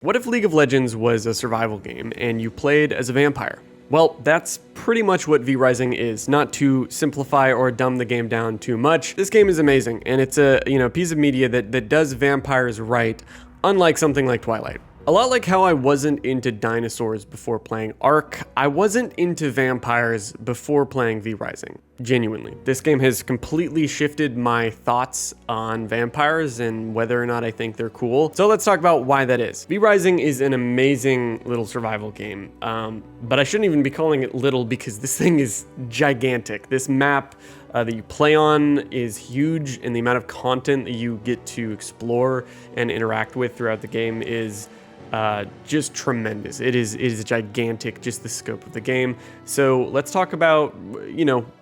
What if League of Legends was a survival game and you played as a vampire? Well, that's pretty much what V-Rising is. Not to simplify or dumb the game down too much, this game is amazing, and it's a piece of media that does vampires right, unlike something like Twilight. A lot like how I wasn't into dinosaurs before playing Ark, I wasn't into vampires before playing V-Rising. Genuinely. This game has completely shifted my thoughts on vampires and whether or not I think they're cool. So let's talk about why that is. V-Rising is an amazing little survival game, but I shouldn't even be calling it little because this thing is gigantic. This map that you play on is huge, and the amount of content that you get to explore and interact with throughout the game is just tremendous. It is gigantic, just the scope of the game. So let's talk about,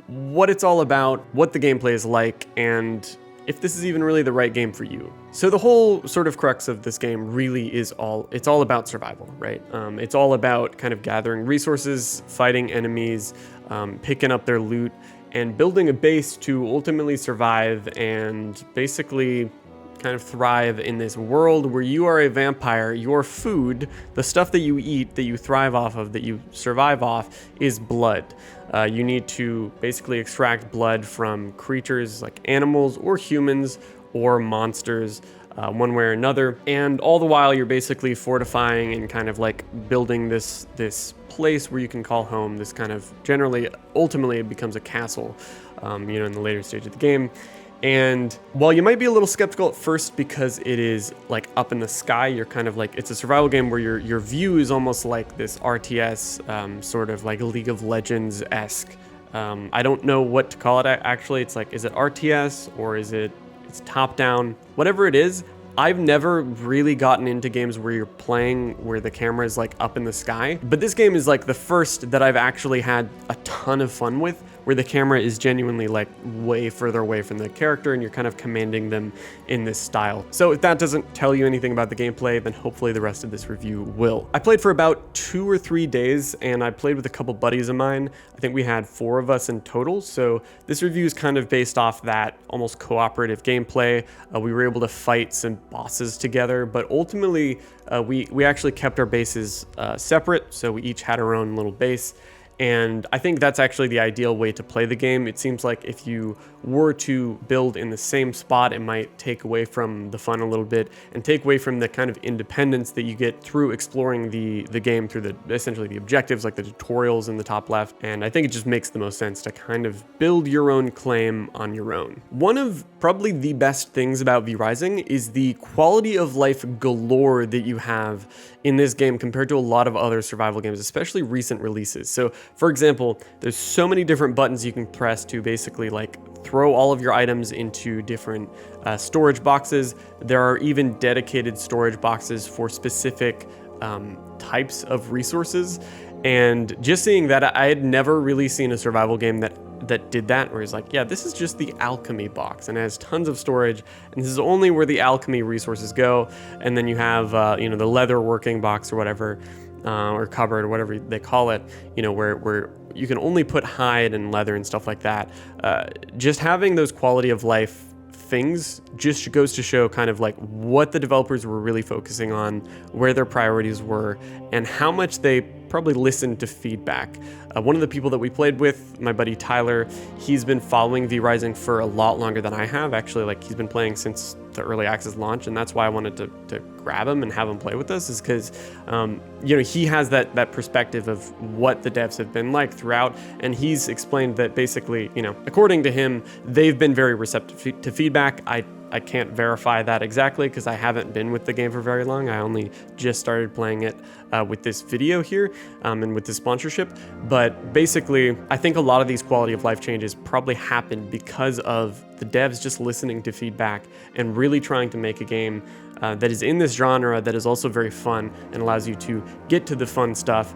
what it's all about, what the gameplay is like, and if this is even really the right game for you. So the whole sort of crux of this game really is it's all about survival, right? It's all about kind of gathering resources, fighting enemies, picking up their loot, and building a base to ultimately survive and basically kind of thrive in this world where you are a vampire. Your food, the stuff that you eat, that you thrive off of, that you survive off, is blood. You need to basically extract blood from creatures like animals or humans or monsters, one way or another. And all the while you're basically fortifying and kind of like building this place where you can call home, this kind of ultimately it becomes a castle, in the later stage of the game. And while you might be a little skeptical at first because it is like up in the sky, you're kind of like, it's a survival game where your view is almost like this RTS, sort of like League of Legends-esque. I don't know what to call it actually. It's like, is it RTS or it's top down? Whatever it is, I've never really gotten into games where you're playing where the camera is like up in the sky, but this game is like the first that I've actually had a ton of fun with, where the camera is genuinely like way further away from the character and you're kind of commanding them in this style. So if that doesn't tell you anything about the gameplay, then hopefully the rest of this review will. I played for about 2 or 3 days, and I played with a couple buddies of mine. I think we had 4 of us in total, so this review is kind of based off that almost cooperative gameplay. We were able to fight some bosses together, but ultimately we actually kept our bases separate, so we each had our own little base. And I think that's actually the ideal way to play the game. It seems like if you were to build in the same spot, it might take away from the fun a little bit and take away from the kind of independence that you get through exploring the game through essentially the objectives, like the tutorials in the top left. And I think it just makes the most sense to kind of build your own claim on your own. One of probably the best things about V-Rising is the quality of life galore that you have in this game compared to a lot of other survival games, especially recent releases. So for example, there's so many different buttons you can press to basically like throw all of your items into different storage boxes. There are even dedicated storage boxes for specific types of resources. And just seeing that, I had never really seen a survival game that did that, where it's like, yeah, this is just the alchemy box and it has tons of storage, and this is only where the alchemy resources go. And then you have the leather working box or whatever, or cupboard or whatever they call it, where you can only put hide and leather and stuff like that. Just having those quality of life things just goes to show kind of like what the developers were really focusing on, where their priorities were, and how much they probably listened to feedback. One of the people that we played with, my buddy Tyler, he's been following V-Rising for a lot longer than I have. Actually, like he's been playing since the early access launch, and that's why I wanted to grab him and have him play with us, is because he has that perspective of what the devs have been like throughout, and he's explained that basically, according to him, they've been very receptive to feedback. I can't verify that exactly because I haven't been with the game for very long. I only just started playing it with this video here and with this sponsorship. But basically, I think a lot of these quality of life changes probably happened because of the devs just listening to feedback and really trying to make a game that is in this genre that is also very fun and allows you to get to the fun stuff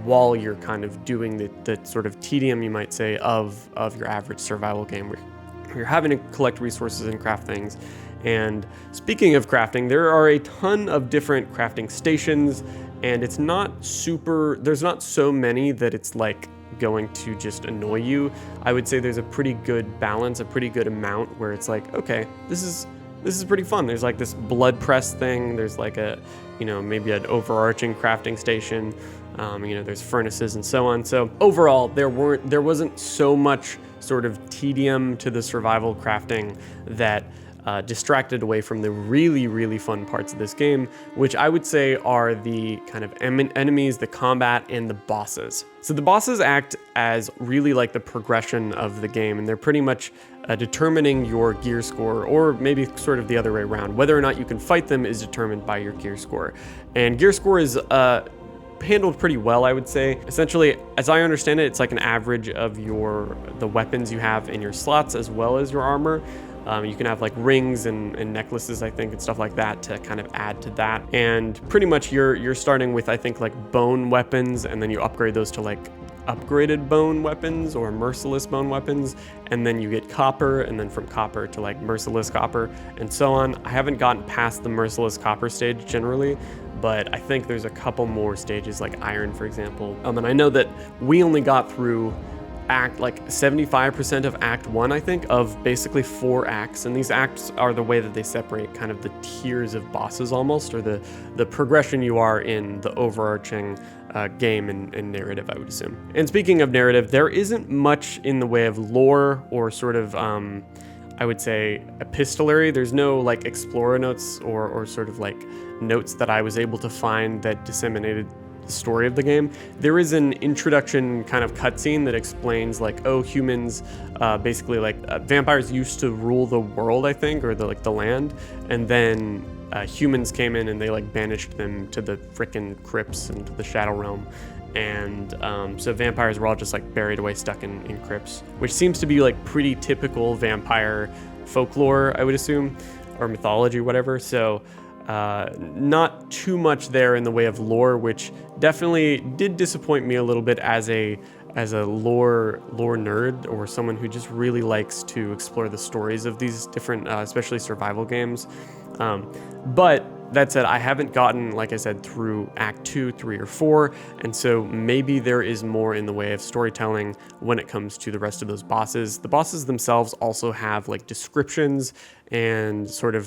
while you're kind of doing the sort of tedium, you might say, of your average survival game where you're having to collect resources and craft things. And speaking of crafting, there are a ton of different crafting stations, and there's not so many that it's like going to just annoy you. I would say there's a pretty good balance, a pretty good amount where it's like, okay, this is this is pretty fun. There's like this blood press thing. There's like a, maybe an overarching crafting station. There's furnaces and so on. So overall, there wasn't so much sort of tedium to the survival crafting that distracted away from the really, really fun parts of this game, which I would say are the kind of enemies, the combat, and the bosses. So the bosses act as really like the progression of the game, and they're pretty much determining your gear score, or maybe sort of the other way around. Whether or not you can fight them is determined by your gear score. And gear score is handled pretty well, I would say. Essentially, as I understand it, it's like an average of the weapons you have in your slots as well as your armor. You can have like rings and necklaces, I think, and stuff like that to kind of add to that. And pretty much you're starting with, I think, like bone weapons, and then you upgrade those to like upgraded bone weapons or merciless bone weapons, and then you get copper, and then from copper to like merciless copper, and so on. I haven't gotten past the merciless copper stage generally, but I think there's a couple more stages like iron, for example. And I know that we only got through like 75% of Act 1, I think, of basically 4 acts. And these acts are the way that they separate kind of the tiers of bosses almost, or the progression you are in the overarching game and narrative, I would assume. And speaking of narrative, there isn't much in the way of lore or sort of, I would say, epistolary. There's no like explorer notes or sort of like notes that I was able to find that disseminated the story of the game. There is an introduction kind of cutscene that explains like, oh, humans, basically like vampires used to rule the world, I think, or the land, and then humans came in and they like banished them to the frickin' crypts and to the Shadow Realm. And so vampires were all just like buried away, stuck in crypts, which seems to be like pretty typical vampire folklore, I would assume, or mythology, whatever. So not too much there in the way of lore, which definitely did disappoint me a little bit as a lore nerd, or someone who just really likes to explore the stories of these different, especially survival games. But that said, I haven't gotten, like I said, through Act 2, 3, or 4, and so maybe there is more in the way of storytelling when it comes to the rest of those bosses. The bosses themselves also have like descriptions and sort of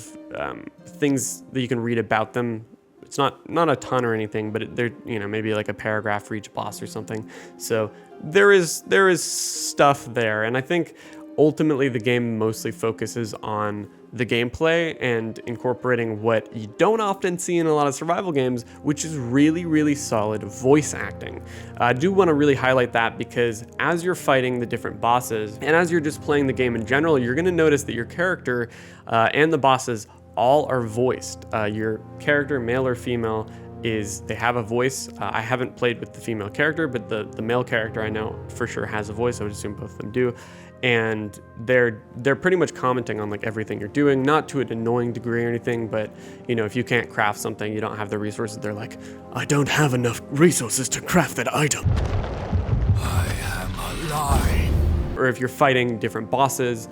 things that you can read about them. It's not a ton or anything, but they're, maybe like a paragraph for each boss or something. So there is stuff there, and I think ultimately the game mostly focuses on the gameplay and incorporating what you don't often see in a lot of survival games, which is really, really solid voice acting. I do want to really highlight that, because as you're fighting the different bosses and as you're just playing the game in general, you're going to notice that your character and the bosses all are voiced. Your character, male or female, they have a voice. I haven't played with the female character, but the male character I know for sure has a voice. I would assume both of them do. And they're pretty much commenting on like everything you're doing, not to an annoying degree or anything, but if you can't craft something, you don't have the resources, they're like, I don't have enough resources to craft that item. I am alive. Or if you're fighting different bosses,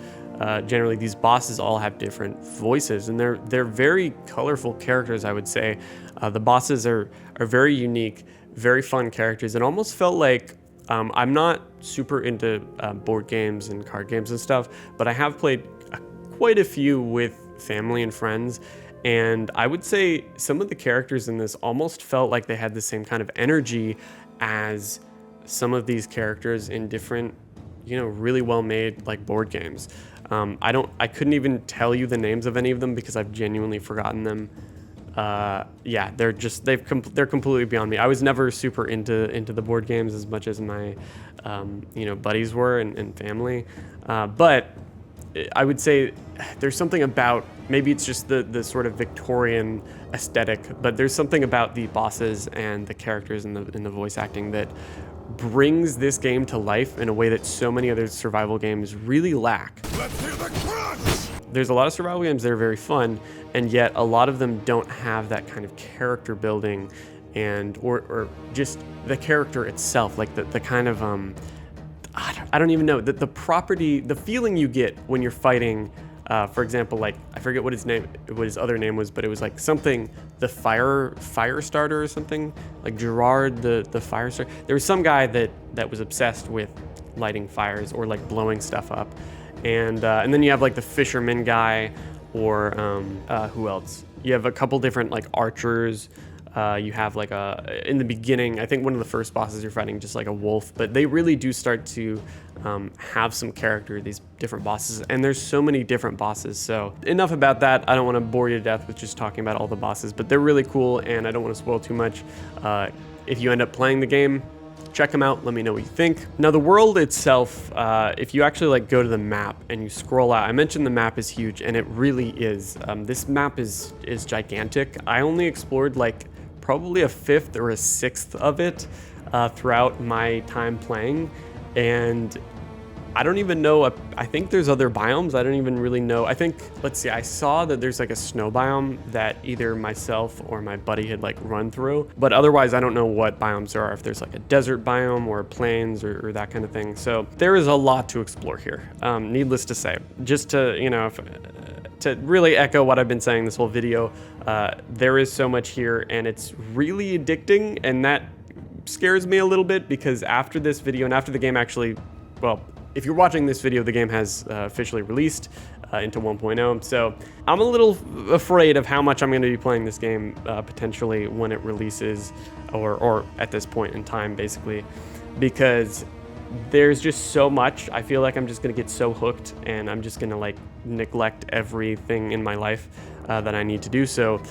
generally these bosses all have different voices, and they're very colorful characters, I would say. The bosses are very unique, very fun characters. It almost felt like, I'm not super into board games and card games and stuff, but I have played quite a few with family and friends, and I would say some of the characters in this almost felt like they had the same kind of energy as some of these characters in different, really well-made like board games. I couldn't even tell you the names of any of them because I've genuinely forgotten them. Yeah, they're completely beyond me. I was never super into the board games as much as my buddies were and family, but I would say there's something about, maybe it's just the sort of Victorian aesthetic, but there's something about the bosses and the characters and the voice acting that brings this game to life in a way that so many other survival games really lack. Let's hear the crunch! There's a lot of survival games that are very fun, and yet a lot of them don't have that kind of character building and or just the character itself, like the kind of I don't even know, the property, the feeling you get when you're fighting. For example, like I forget what his other name was, but it was like something, the fire starter or something, like Gerard the fire starter. There was some guy that was obsessed with lighting fires or like blowing stuff up, and then you have like the fisherman guy, or who else? You have a couple different like archers. You have like in the beginning, I think one of the first bosses you're fighting just like a wolf, but they really do start to have some character, these different bosses, and there's so many different bosses. So enough about that. I don't want to bore you to death with just talking about all the bosses, but they're really cool, and I don't want to spoil too much. If you end up playing the game, check them out. Let me know what you think. Now, the world itself, if you actually like go to the map and you scroll out, I mentioned the map is huge, and it really is. This map is gigantic. I only explored like probably a fifth or a sixth of it throughout my time playing, and I don't even know. I think there's other biomes. I don't even really know. I think, let's see, I saw that there's like a snow biome that either myself or my buddy had like run through, but otherwise I don't know what biomes there are, if there's like a desert biome or plains or that kind of thing. So there is a lot to explore here. Needless to say, just to, you know, to really echo what I've been saying this whole video, there is so much here, and it's really addicting, and that scares me a little bit, because after this video and after the game actually, well, if you're watching this video, the game has officially released into 1.0, so I'm a little afraid of how much I'm going to be playing this game potentially when it releases, or at this point in time, basically, because there's just so much. I feel like I'm just going to get so hooked, and I'm just going to like neglect everything in my life that I need to do. So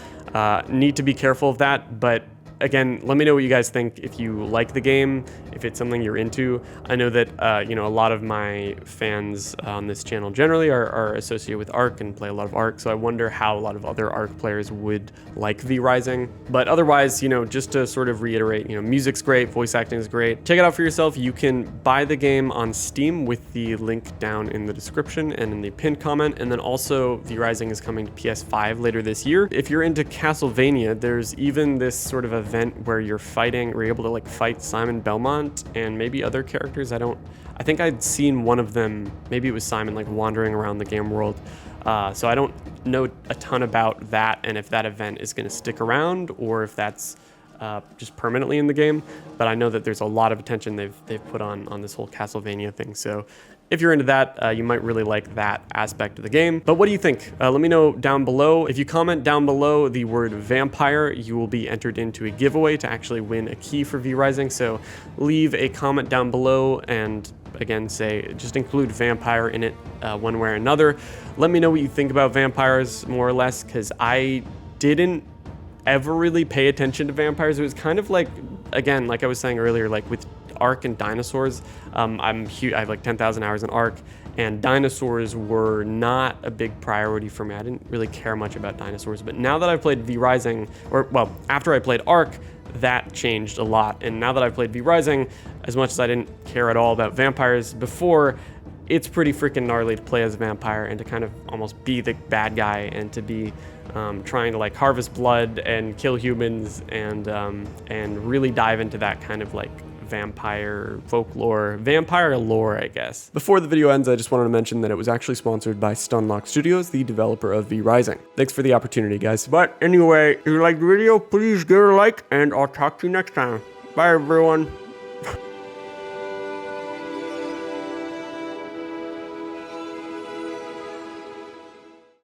need to be careful of that, but again, let me know what you guys think, if you like the game, if it's something you're into. I know that, you know, a lot of my fans on this channel generally are associated with Ark and play a lot of Ark, so I wonder how a lot of other Ark players would like V Rising. But otherwise, you know, just to sort of reiterate, you know, music's great, voice acting is great. Check it out for yourself. You can buy the game on Steam with the link down in the description and in the pinned comment, and then also V Rising is coming to PS5 later this year. If you're into Castlevania, there's even this sort of event where you're able to like fight Simon Belmont and maybe other characters. I think I'd seen one of them, maybe it was Simon, like wandering around the game world. So I don't know a ton about that, and if that event is going to stick around or if that's just permanently in the game, but I know that there's a lot of attention they've put on this whole Castlevania thing. So if you're into that, you might really like that aspect of the game. But what do you think? Let me know down below. If you comment down below the word vampire, you will be entered into a giveaway to actually win a key for V Rising. So leave a comment down below and again just include vampire in it one way or another. Let me know what you think about vampires more or less, because I didn't ever really pay attention to vampires. It was kind of like, again, like I was saying earlier, like with Ark and dinosaurs, I have like 10,000 hours in Ark, and dinosaurs were not a big priority for me. I didn't really care much about dinosaurs, but now that I've played V Rising, or well, after I played Ark, that changed a lot. And now that I've played V Rising, as much as I didn't care at all about vampires before, it's pretty freaking gnarly to play as a vampire and to kind of almost be the bad guy and to be trying to like harvest blood and kill humans and really dive into that kind of like vampire folklore, vampire lore, I guess. Before the video ends, I just wanted to mention that it was actually sponsored by Stunlock Studios, the developer of V Rising. Thanks for the opportunity, guys. But anyway, if you liked the video, please give it a like, and I'll talk to you next time. Bye, everyone.